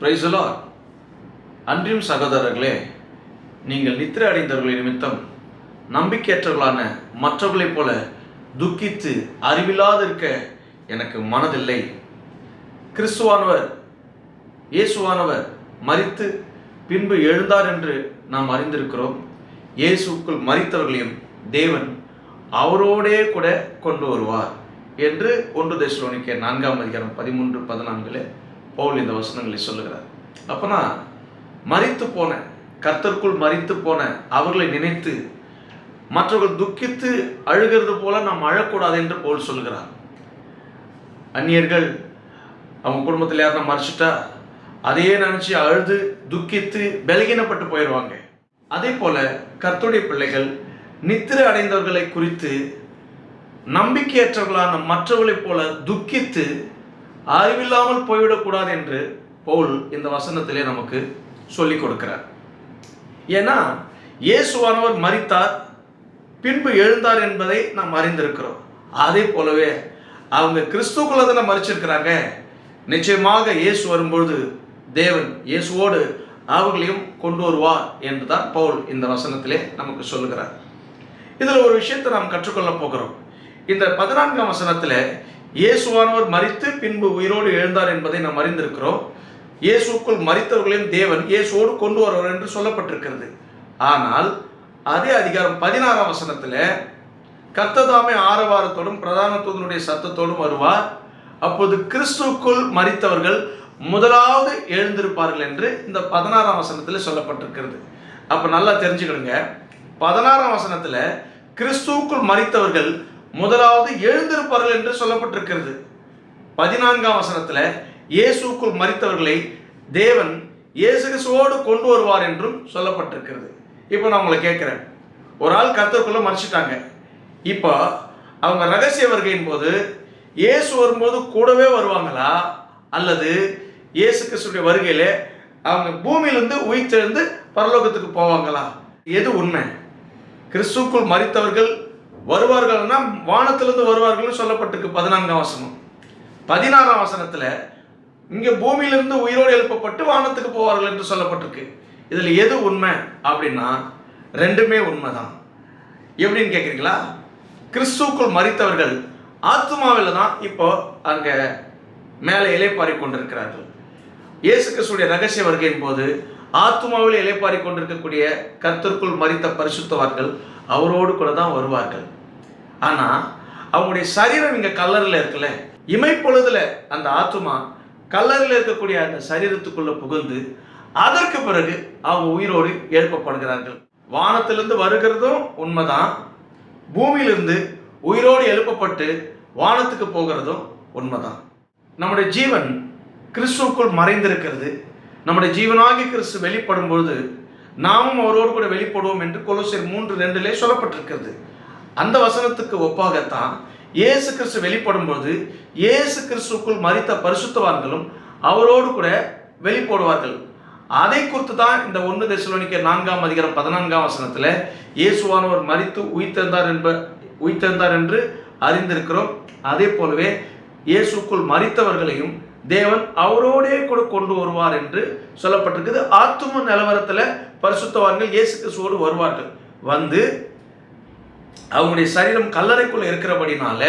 Praise the Lord. அன்றியும் சகோதரர்களே, நீங்கள் நித்திரை அடைந்தவர்களின் நிமித்தம் நம்பிக்கையற்றவர்களான மற்றவர்களைப் போல துக்கித்து அறிவில்லாது இருக்க எனக்கு மனதில்லை. கிறிஸ்துவானவர் இயேசுவானவர் மரித்து பின்பு எழுந்தார் என்று நாம் அறிந்திருக்கிறோம். இயேசுக்குள் மரித்தவர்களையும் தேவன் அவரோடே கூட கொண்டு வருவார் என்று 1 தெசலோனிக்கேயர் 4:13-14 பவுல் இந்த வசனங்களை சொல்லுகிறார். அப்பனா மரித்து போன கர்த்தருக்குள் மரித்து போன அவர்களை நினைத்து மற்றவர்கள் துக்கித்து அழுகிறது போல நாம் அழக்கூடாது என்று பவுல் சொல்லுகிறார். அந்நியர்கள் அவங்க குடும்பத்தில் யாருன்னா மறிச்சிட்டா அதையே நினைச்சு அழுது துக்கித்து பலகீனப்பட்டு போயிடுவாங்க. அதே போல கர்த்தருடைய பிள்ளைகள் நித்திரை அடைந்தவர்களை குறித்து நம்பிக்கையற்றவர்களான மற்றவர்களைப் போல துக்கித்து அறிவில்லாமல் போய்விடக்கூடாது என்று பவுல் இந்த வசனத்திலே நமக்கு சொல்லிக் கொடுக்கிறார். ஏன்னா இயேசுவானவர் மரித்தார், பின்பு எழுந்தார் என்பதை நாம் அறிந்திருக்கிறோம். அதே போலவே அவங்க கிறிஸ்துக்குள்ள தானே மரிச்சிருக்கிறாங்க. நிச்சயமாக இயேசு வரும்பொழுது தேவன் இயேசுவோடு அவர்களையும் கொண்டு வருவார் என்றுதான் பவுல் இந்த வசனத்திலே நமக்கு சொல்லுகிறார். இதில் ஒரு விஷயத்தை நாம் கற்றுக்கொள்ள போகிறோம். இந்த 14ஆம் வசனத்தில் இயேசுவானவர் மரித்து பின்பு உயிரோடு எழுந்தார் என்பதை நாம் அறிந்திருக்கிறோம். இயேசுக்குள் மரித்தவர்களையும் தேவன் இயேசுவோடு கொண்டு வருவார் என்று சொல்லப்பட்டிருக்கிறது. ஆனால் அதே அதிகாரம் 16ஆம் வசனத்தில் கர்த்ததாமே ஆரவாரத்தோடும் பிரதான தூதனுடைய சத்தத்தோடும் வருவார், அப்போது கிறிஸ்துக்குள் மரித்தவர்கள் முதலாவது எழுந்திருப்பார்கள் என்று இந்த 16ஆம் வசனத்தில் சொல்லப்பட்டிருக்கிறது. அப்போ நல்லா தெரிஞ்சுக்கிடுங்க, 16ஆம் வசனத்தில் கிறிஸ்துவுக்குள் மரித்தவர்கள் முதலாவது எழுந்திருப்பார்கள் என்று சொல்லப்பட்டிருக்கிறது. 14ஆம் வசனத்தில் இயேசுக்குள் மரித்தவர்களை தேவன் இயேசு கிறிஸ்துவோடு கொண்டு வருவார் என்றும் சொல்லப்பட்டிருக்கிறது. இப்போ நான் உங்களை கேட்குறேன், ஒரு ஆள் கர்த்தருக்குள்ள மரிச்சிட்டாங்க. இப்போ அவங்க ரகசிய வருகையின் போது இயேசு வரும்போது கூடவே வருவாங்களா, அல்லது இயேசு கிறிஸ்துடைய வருகையிலே அவங்க பூமியிலிருந்து உயிர்த்தெழுந்து பரலோகத்துக்கு போவாங்களா? எது உண்மை? கிறிஸ்துக்குள் மரித்தவர்கள் வருவார்கள்னா வானத்திலிருந்து வருவார்கள் சொல்லப்பட்டிருக்கு 14ஆம் வசனம். 16ஆம் வசனத்தில் இங்கே பூமியிலிருந்து உயிரோடு எழுப்பப்பட்டு வானத்துக்கு போவார்கள் என்று சொல்லப்பட்டிருக்கு. இதில் எது உண்மை அப்படின்னா ரெண்டுமே உண்மைதான். எப்படின்னு கேட்குறீங்களா? கிறிஸ்துக்குள் மரித்தவர்கள் ஆத்மாவில் தான் இப்போ அங்கே மேலே இலைப்பாரி கொண்டிருக்கிறார்கள். இயேசு கிறிஸ்துடைய ரகசிய வருகையின் போது ஆத்மாவில் இலைப்பாரி கொண்டிருக்கக்கூடிய கர்த்தருக்குள் மரித்த பரிசுத்தவான்கள் அவரோடு கூட தான் வருவார்கள். ஆனால் அவங்களுடைய சரீரம் இங்கே கல்லறையில் இருக்குல்ல, இமைப்பொழுதுல அந்த ஆத்மா கல்லறையில் இருக்கக்கூடிய அந்த சரீரத்துக்குள்ள புகுந்து அதற்கு பிறகு அவங்க உயிரோடு எழுப்பப்படுகிறார்கள். வானத்திலிருந்து வருகிறதும் உண்மைதான், பூமியிலிருந்து உயிரோடு எழுப்பப்பட்டு வானத்துக்கு போகிறதும் உண்மைதான். நம்முடைய ஜீவன் கிறிஸ்துவுக்குள் மறைந்திருக்கிறது. நம்முடைய ஜீவனாகி கிறிஸ்து வெளிப்படும் பொழுது நாமும் அவரோடு கூட வெளிப்படுவோம் என்று கொலோசியர் 3:2 சொல்லப்பட்டிருக்கிறது. அந்த வசனத்துக்கு ஒப்பாகத்தான் இயேசு கிறிஸ்து வெளிப்படும் பொழுது இயேசு கிறிஸ்துக்குள் மரித்த பரிசுத்தவான்களும் அவரோடு கூட வெளிப்படுவார்கள். அதை குறித்து தான் இந்த 1 தெசலோனிக்கேயர் 4:14 வசனத்தில் இயேசுவானவர் மரித்து உயிர்த்தெழுந்தார் என்று அறிந்திருக்கிறோம். அதே போலவே இயேசுக்குள் மரித்தவர்களையும் தேவன் அவரோடே கூட கொண்டு வருவார் என்று சொல்லப்பட்டிருக்குது. ஆத்தும நிலவரத்தில் பரிசுத்தவான்கள் இயேசு கிறிஸ்துவோடு வருவார்கள். வந்து அவங்களுடைய சரீரம் கல்லறைக்குள்ள இருக்கிறபடினால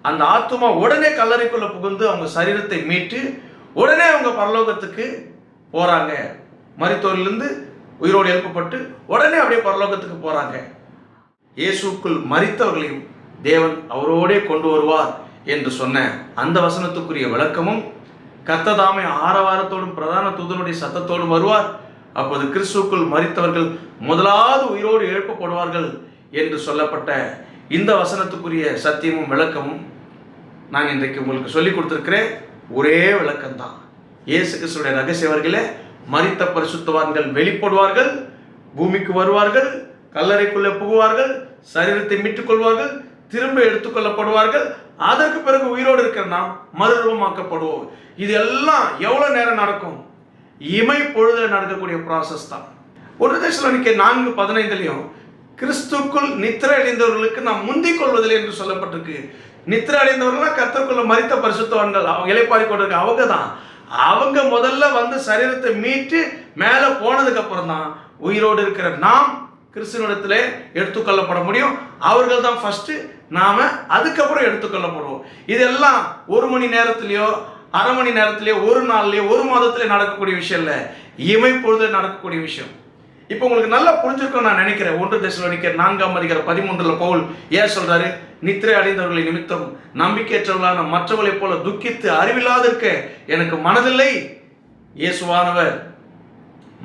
அந்த ஆத்துமா உடனே கல்லறைக்குள்ள புகுந்து அவங்க சரீரத்தை மீட்டு உடனே அவங்க பரலோகத்துக்கு போறாங்க. மரித்தோரிலிருந்து உயிரோடு எழுப்பப்பட்டு உடனே அப்படியே பரலோகத்துக்கு போறாங்க. இயேசுக்குள் மரித்தவர்களையும் தேவன் அவரோடே கொண்டு வருவார் என்று சொன்ன அந்த வசனத்துக்குரிய விளக்கமும் கர்த்ததாமே ஆரவாரத்தோடும் பிரதான தூதனுடைய சத்தத்தோடும் வருவார், அப்போது கிறிஸ்துவுக்குள் மரித்தவர்கள் முதலாவது உயிரோடு எழுப்பப்படுவார்கள் என்று சொல்லப்பட்ட இந்த வசனத்துக்குரிய சத்தியமும் விளக்கமும் நான் இன்றைக்கு உங்களுக்கு சொல்லிக் கொடுத்திருக்கிறேன். ஒரே விளக்கம்தான். இயேசு கிறிஸ்துடைய ரகசிய வருகையிலே மரித்த பரிசுத்தவான்கள் வெளிப்படுவார்கள், பூமிக்கு வருவார்கள், கல்லறைக்குள்ளே புகுவார்கள், சரீரத்தை மீட்டுக் கொள்வார்கள், திரும்ப எடுத்துக்கொள்ளப்படுவார்கள். அதற்கு பிறகு உயிரோடு இருக்கிற நாம் மறுரூபமாக்கப்படுவோம். இது எல்லாம் எவ்வளவு நேரம் நடக்கும்? இமை பொழுதுல நடக்கக்கூடிய ப்ராசஸ் தான். 1 தெசலோனிக்கேயர் 4:15 கிறிஸ்துக்குள் நித்திரை அடைந்தவர்களுக்கு நாம் முந்திக் கொள்வதில்லை என்று சொல்லப்பட்டிருக்கு. நித்திரை அடைந்தவர்கள் கர்த்தருக்குள்ள மரித்த பரிசுத்தவான்கள், அவங்க இளைப்பாறி கொண்டிருக்க அவங்க தான். அவங்க முதல்ல வந்து சரீரத்தை மீட்டு மேலே போனதுக்கு அப்புறம் தான் உயிரோடு இருக்கிற நாம் கிறிஸ்துவனிடத்திலே எடுத்துக்கொள்ளப்பட முடியும். அவர்கள் தான் ஃபர்ஸ்ட், நாம அதுக்கப்புறம் எடுத்துக்கொள்ளப்படுவோம். இதெல்லாம் ஒரு மணி நேரத்திலேயோ அரை மணி நேரத்திலேயோ ஒரு நாள்லயோ ஒரு மாதத்திலே நடக்கக்கூடிய விஷயம் இல்லை, இமைப்பொழுது நடக்கக்கூடிய விஷயம். இப்போ உங்களுக்கு நல்லா புரிஞ்சிருக்கும் நான் நினைக்கிறேன். 1 தெசலோனிக்கர் 4:13 பவுல் ஏன் சொல்றாரு, நித்திரை அடைந்தவர்களை நிமித்தம் நம்பிக்கையற்றவர்களான மற்றவர்களைப் போல துக்கித்து அறிவில்லாதிருக்க எனக்கு மனதில்லை. இயேசுவானவர்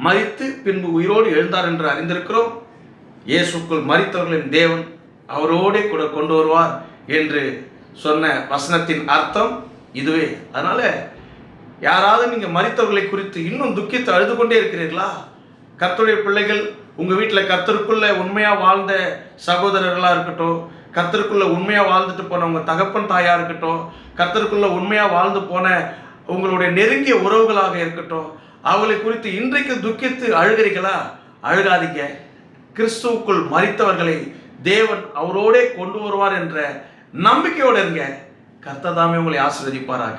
மரித்து பின்பு உயிரோடு எழுந்தார் என்று அறிந்திருக்கிறோம். இயேசுக்குள் மரித்தவர்களின் தேவன் அவரோடே கூட கொண்டு வருவார் என்று சொன்ன வசனத்தின் அர்த்தம் இதுவே. அதனால யாராவது நீங்க மரித்தவர்களை குறித்து இன்னும் துக்கித்து அழுது கொண்டே இருக்கிறீர்களா? கர்த்தருடைய பிள்ளைகள், உங்க வீட்டில் கர்த்தருக்குள்ள உண்மையா வாழ்ந்த சகோதரர்களா இருக்கட்டும், கர்த்தருக்குள்ள உண்மையா வாழ்ந்துட்டு போன உங்க தகப்பன் தாயா இருக்கட்டும், கர்த்தருக்குள்ள உண்மையா வாழ்ந்து போன உங்களுடைய நெருங்கிய உறவுகளாக இருக்கட்டும், அவளை குறித்து இன்றைக்கு துக்கித்து அழுகிறீர்களா? அழுகாதீங்க. கிறிஸ்துவுக்குள் மரித்தவர்களை தேவன் அவரோடே கொண்டு வருவார் என்ற நம்பிக்கையோடு இருங்க. கர்த்தர் தாமே உங்களை ஆசீர்வதிப்பாராக.